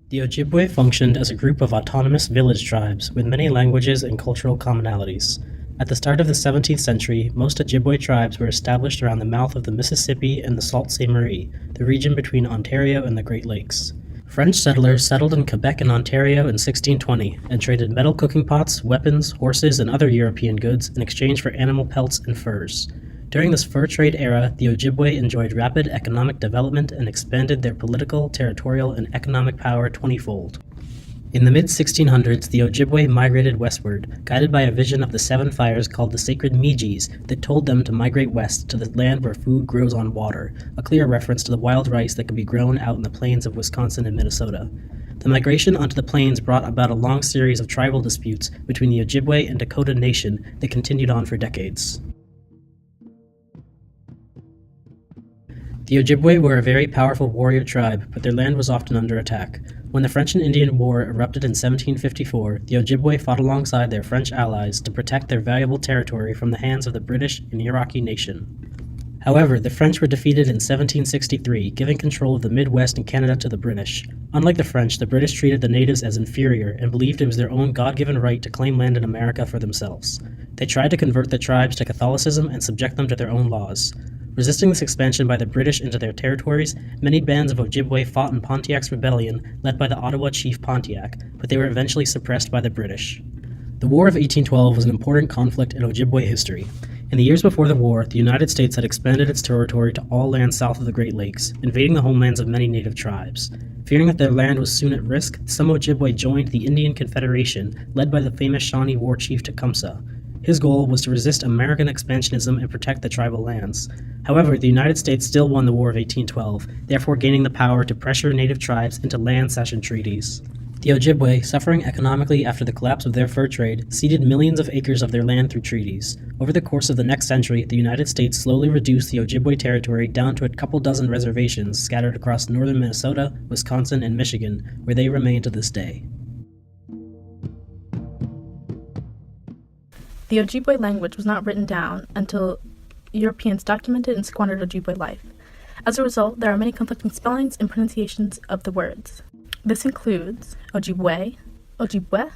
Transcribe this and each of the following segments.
The Ojibwe functioned as a group of autonomous village tribes with many languages and cultural commonalities. At the start of the 17th century, most Ojibwe tribes were established around the mouth of the Mississippi and the Sault Ste. Marie, the region between Ontario and the Great Lakes. French settlers settled in Quebec and Ontario in 1620 and traded metal cooking pots, weapons, horses, and other European goods in exchange for animal pelts and furs. During this fur trade era, the Ojibwe enjoyed rapid economic development and expanded their political, territorial, and economic power 20-fold. In the mid-1600s, the Ojibwe migrated westward, guided by a vision of the seven fires called the sacred Mijis that told them to migrate west to the land where food grows on water, a clear reference to the wild rice that could be grown out in the plains of Wisconsin and Minnesota. The migration onto the plains brought about a long series of tribal disputes between the Ojibwe and Dakota Nation that continued on for decades. The Ojibwe were a very powerful warrior tribe, but their land was often under attack. When the French and Indian War erupted in 1754, the Ojibwe fought alongside their French allies to protect their valuable territory from the hands of the British and Cherokee Nation. However, the French were defeated in 1763, giving control of the Midwest and Canada to the British. Unlike the French, the British treated the natives as inferior and believed it was their own God-given right to claim land in America for themselves. They tried to convert the tribes to Catholicism and subject them to their own laws. Resisting this expansion by the British into their territories, many bands of Ojibwe fought in Pontiac's rebellion, led by the Ottawa chief Pontiac, but they were eventually suppressed by the British. The War of 1812 was an important conflict in Ojibwe history. In the years before the war, the United States had expanded its territory to all lands south of the Great Lakes, invading the homelands of many native tribes. Fearing that their land was soon at risk, some Ojibwe joined the Indian Confederation, led by the famous Shawnee war chief Tecumseh. His goal was to resist American expansionism and protect the tribal lands. However, the United States still won the War of 1812, therefore gaining the power to pressure native tribes into land cession treaties. The Ojibwe, suffering economically after the collapse of their fur trade, ceded millions of acres of their land through treaties. Over the course of the next century, the United States slowly reduced the Ojibwe territory down to a couple dozen reservations scattered across northern Minnesota, Wisconsin, and Michigan, where they remain to this day. The Ojibwe language was not written down until Europeans documented and squandered Ojibwe life. As a result, there are many conflicting spellings and pronunciations of the words. This includes Ojibwe, Ojibwe,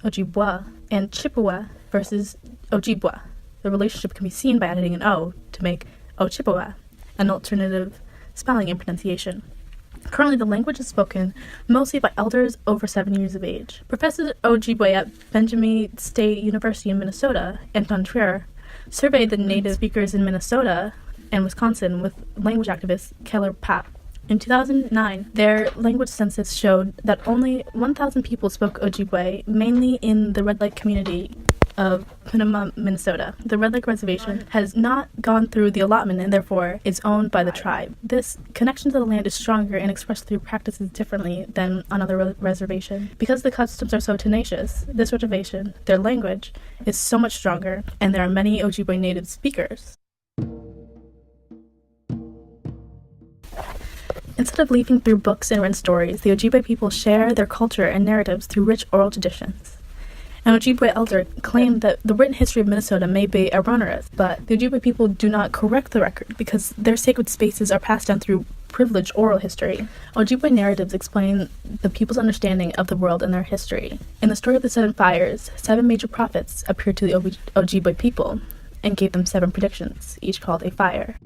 Ojibwa, and Chippewa versus Ojibwa. The relationship can be seen by adding an O to make Ochippewa, an alternative spelling and pronunciation. Currently, the language is spoken mostly by elders over 7 years of age. Professor Ojibwe at Benjamin State University in Minnesota, Anton Trier, surveyed the native speakers in Minnesota and Wisconsin with language activist Keller Papp. In 2009, their language census showed that only 1,000 people spoke Ojibwe, mainly in the Red Lake community of Punama, Minnesota. The Red Lake Reservation has not gone through the allotment and therefore is owned by the tribe. This connection to the land is stronger and expressed through practices differently than on other reservations. Because the customs are so tenacious, this reservation, their language, is so much stronger, and there are many Ojibwe native speakers. Instead of leafing through books and written stories, the Ojibwe people share their culture and narratives through rich oral traditions. An Ojibwe elder claimed that the written history of Minnesota may be erroneous, but the Ojibwe people do not correct the record because their sacred spaces are passed down through privileged oral history. Ojibwe narratives explain the people's understanding of the world and their history. In the story of the seven fires, 7 major prophets appeared to the Ojibwe people and gave them 7 predictions, each called a fire.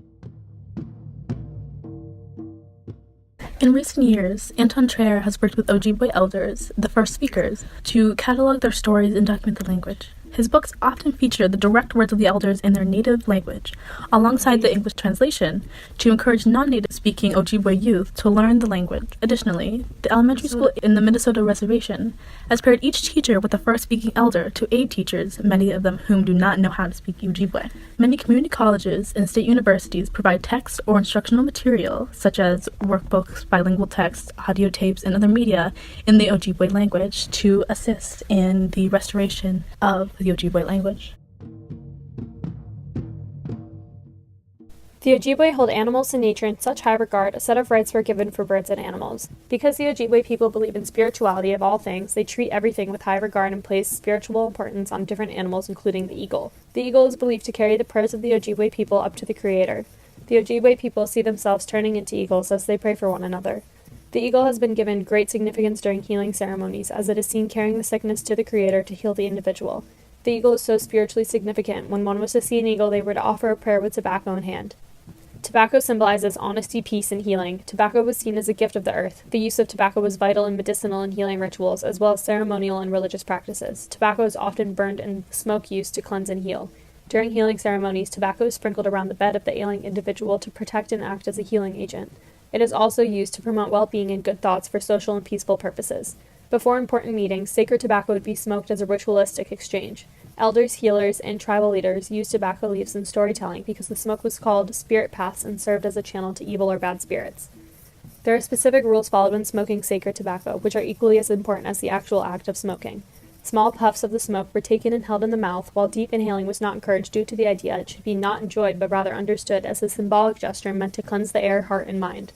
In recent years, Anton Trier has worked with Ojibwe elders, the first speakers, to catalog their stories and document the language. His books often feature the direct words of the elders in their native language, alongside the English translation, to encourage non-native speaking Ojibwe youth to learn the language. Additionally, the elementary school in the Minnesota Reservation has paired each teacher with a first-speaking elder to aid teachers, many of them whom do not know how to speak Ojibwe. Many community colleges and state universities provide text or instructional material, such as workbooks, bilingual texts, audio tapes, and other media in the Ojibwe language to assist in the restoration of the Ojibwe language. The Ojibwe hold animals and nature in such high regard, a set of rights were given for birds and animals. Because the Ojibwe people believe in spirituality of all things, they treat everything with high regard and place spiritual importance on different animals, including the eagle. The eagle is believed to carry the prayers of the Ojibwe people up to the Creator. The Ojibwe people see themselves turning into eagles as they pray for one another. The eagle has been given great significance during healing ceremonies, as it is seen carrying the sickness to the Creator to heal the individual. The eagle is so spiritually significant, when one was to see an eagle, they were to offer a prayer with tobacco in hand. Tobacco symbolizes honesty, peace, and healing. Tobacco was seen as a gift of the earth. The use of tobacco was vital in medicinal and healing rituals, as well as ceremonial and religious practices. Tobacco is often burned and smoke used to cleanse and heal. During healing ceremonies, tobacco is sprinkled around the bed of the ailing individual to protect and act as a healing agent. It is also used to promote well-being and good thoughts for social and peaceful purposes. Before important meetings, sacred tobacco would be smoked as a ritualistic exchange. Elders, healers, and tribal leaders used tobacco leaves in storytelling because the smoke was called spirit paths and served as a channel to evil or bad spirits. There are specific rules followed when smoking sacred tobacco, which are equally as important as the actual act of smoking. Small puffs of the smoke were taken and held in the mouth, while deep inhaling was not encouraged due to the idea it should be not enjoyed but rather understood as a symbolic gesture meant to cleanse the air, heart, and mind.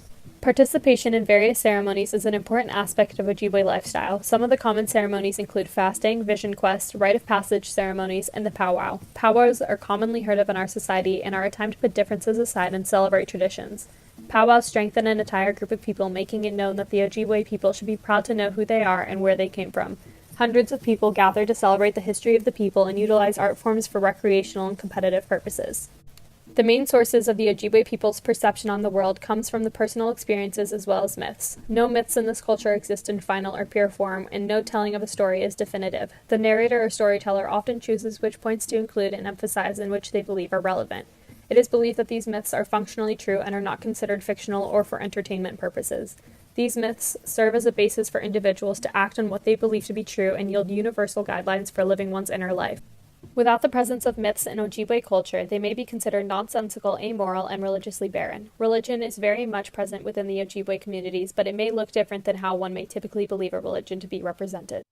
Participation in various ceremonies is an important aspect of Ojibwe lifestyle. Some of the common ceremonies include fasting, vision quest, rite of passage ceremonies, and the powwow. Powwows are commonly heard of in our society and are a time to put differences aside and celebrate traditions. Powwows strengthen an entire group of people, making it known that the Ojibwe people should be proud to know who they are and where they came from. Hundreds of people gather to celebrate the history of the people and utilize art forms for recreational and competitive purposes. The main sources of the Ojibwe people's perception on the world comes from the personal experiences as well as myths. No myths in this culture exist in final or pure form, and no telling of a story is definitive. The narrator or storyteller often chooses which points to include and emphasize and which they believe are relevant. It is believed that these myths are functionally true and are not considered fictional or for entertainment purposes. These myths serve as a basis for individuals to act on what they believe to be true and yield universal guidelines for living one's inner life. Without the presence of myths in Ojibwe culture, they may be considered nonsensical, amoral, and religiously barren. Religion is very much present within the Ojibwe communities, but it may look different than how one may typically believe a religion to be represented.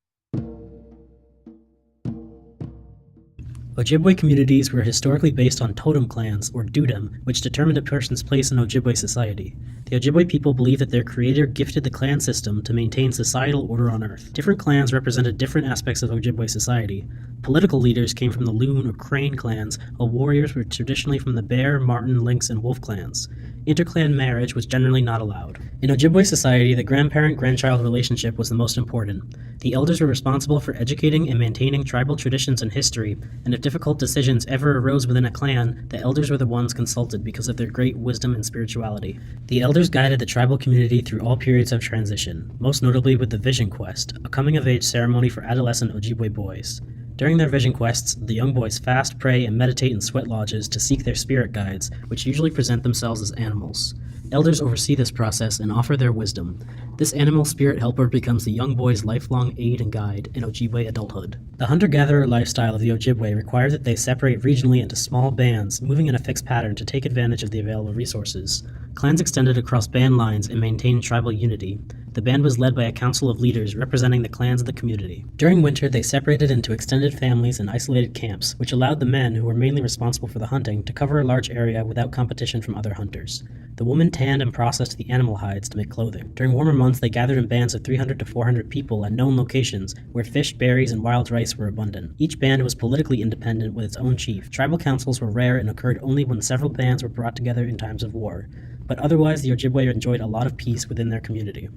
Ojibwe communities were historically based on totem clans, or dudum, which determined a person's place in Ojibwe society. The Ojibwe people believed that their creator gifted the clan system to maintain societal order on Earth. Different clans represented different aspects of Ojibwe society. Political leaders came from the Loon or Crane clans, while warriors were traditionally from the Bear, Marten, Lynx, and Wolf clans. Interclan marriage was generally not allowed. In Ojibwe society, the grandparent-grandchild relationship was the most important. The elders were responsible for educating and maintaining tribal traditions and history, and if difficult decisions ever arose within a clan, the elders were the ones consulted because of their great wisdom and spirituality. The elders guided the tribal community through all periods of transition, most notably with the Vision Quest, a coming-of-age ceremony for adolescent Ojibwe boys. During their vision quests, the young boys fast, pray, and meditate in sweat lodges to seek their spirit guides, which usually present themselves as animals. Elders oversee this process and offer their wisdom. This animal spirit helper becomes the young boy's lifelong aid and guide in Ojibwe adulthood. The hunter-gatherer lifestyle of the Ojibwe requires that they separate regionally into small bands, moving in a fixed pattern to take advantage of the available resources. Clans extended across band lines and maintained tribal unity. The band was led by a council of leaders representing the clans of the community. During winter, they separated into extended families and isolated camps, which allowed the men, who were mainly responsible for the hunting, to cover a large area without competition from other hunters. The women tanned and processed the animal hides to make clothing. During warmer months, they gathered in bands of 300 to 400 people at known locations where fish, berries, and wild rice were abundant. Each band was politically independent with its own chief. Tribal councils were rare and occurred only when several bands were brought together in times of war. But otherwise, the Ojibwe enjoyed a lot of peace within their community.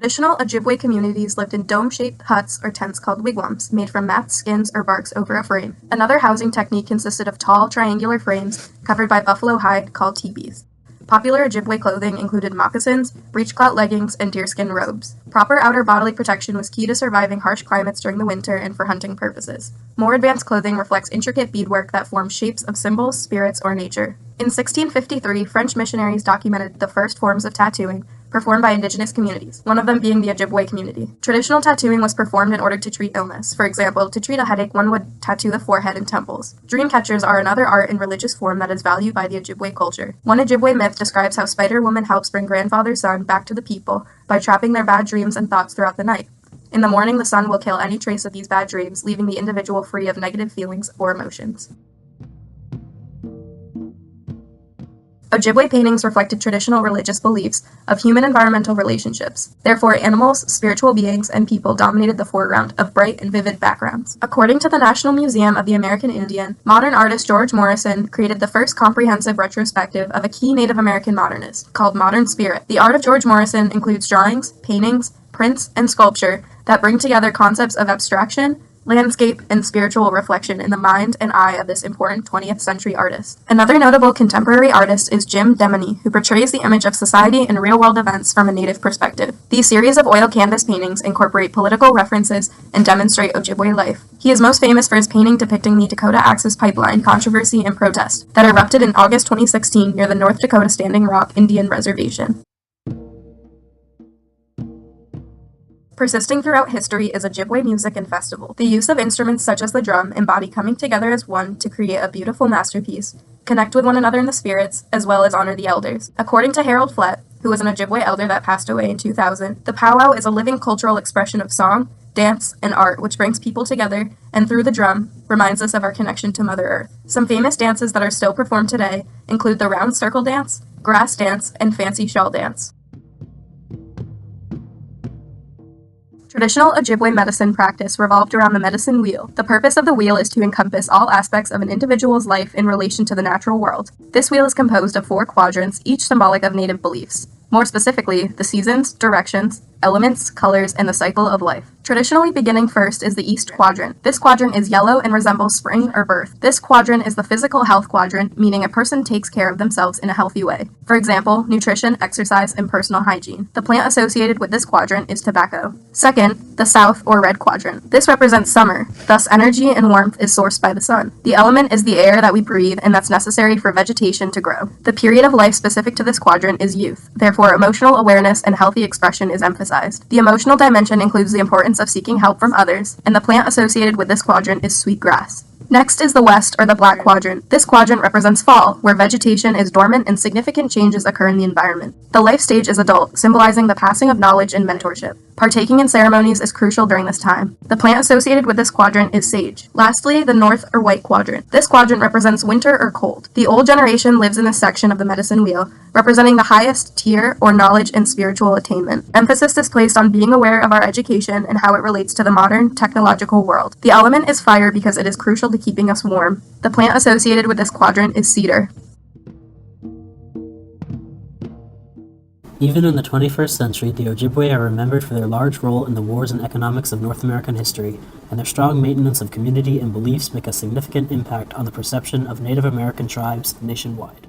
Traditional Ojibwe communities lived in dome-shaped huts or tents called wigwams, made from mats, skins, or barks over a frame. Another housing technique consisted of tall, triangular frames covered by buffalo hide called teepees. Popular Ojibwe clothing included moccasins, breechclout leggings, and deerskin robes. Proper outer bodily protection was key to surviving harsh climates during the winter and for hunting purposes. More advanced clothing reflects intricate beadwork that forms shapes of symbols, spirits, or nature. In 1653, French missionaries documented the first forms of tattooing performed by indigenous communities, one of them being the Ojibwe community. Traditional tattooing was performed in order to treat illness. For example, to treat a headache, one would tattoo the forehead and temples. Dream catchers are another art and religious form that is valued by the Ojibwe culture. One Ojibwe myth describes how Spider Woman helps bring grandfather's son back to the people by trapping their bad dreams and thoughts throughout the night. In the morning, the sun will kill any trace of these bad dreams, leaving the individual free of negative feelings or emotions. Ojibwe paintings reflected traditional religious beliefs of human-environmental relationships. Therefore, animals, spiritual beings, and people dominated the foreground of bright and vivid backgrounds. According to the National Museum of the American Indian, modern artist George Morrison created the first comprehensive retrospective of a key Native American modernist, called Modern Spirit. The art of George Morrison includes drawings, paintings, prints, and sculpture that bring together concepts of abstraction, landscape, and spiritual reflection in the mind and eye of this important 20th century artist. Another notable contemporary artist is Jim Demany, who portrays the image of society and real-world events from a Native perspective. These series of oil canvas paintings incorporate political references and demonstrate Ojibwe life. He is most famous for his painting depicting the Dakota Access Pipeline controversy and protest that erupted in August 2016 near the North Dakota Standing Rock Indian Reservation. Persisting throughout history is Ojibwe music and festival. The use of instruments such as the drum embody coming together as one to create a beautiful masterpiece, connect with one another in the spirits, as well as honor the elders. According to Harold Flett, who was an Ojibwe elder that passed away in 2000, the powwow is a living cultural expression of song, dance, and art which brings people together, and through the drum, reminds us of our connection to Mother Earth. Some famous dances that are still performed today include the round circle dance, grass dance, and fancy shawl dance. Traditional Ojibwe medicine practice revolved around the medicine wheel. The purpose of the wheel is to encompass all aspects of an individual's life in relation to the natural world. This wheel is composed of 4 quadrants, each symbolic of Native beliefs. More specifically, the seasons, directions, elements, colors, and the cycle of life. Traditionally, beginning first is the East Quadrant. This quadrant is yellow and resembles spring or birth. This quadrant is the physical health quadrant, meaning a person takes care of themselves in a healthy way. For example, nutrition, exercise, and personal hygiene. The plant associated with this quadrant is tobacco. Second, the South or Red Quadrant. This represents summer, thus energy and warmth is sourced by the sun. The element is the air that we breathe and that's necessary for vegetation to grow. The period of life specific to this quadrant is youth. Therefore, emotional awareness and healthy expression is emphasized. The emotional dimension includes the importance of seeking help from others, and the plant associated with this quadrant is sweetgrass. Next is the West or the Black Quadrant. This quadrant represents fall, where vegetation is dormant and significant changes occur in the environment. The life stage is adult, symbolizing the passing of knowledge and mentorship. Partaking in ceremonies is crucial during this time. The plant associated with this quadrant is sage. Lastly, the North or White Quadrant. This quadrant represents winter or cold. The old generation lives in this section of the medicine wheel, representing the highest tier or knowledge and spiritual attainment. Emphasis is placed on being aware of our education and how it relates to the modern technological world. The element is fire because it is crucial to keeping us warm. The plant associated with this quadrant is cedar. Even in the 21st century, the Ojibwe are remembered for their large role in the wars and economics of North American history, and their strong maintenance of community and beliefs make a significant impact on the perception of Native American tribes nationwide.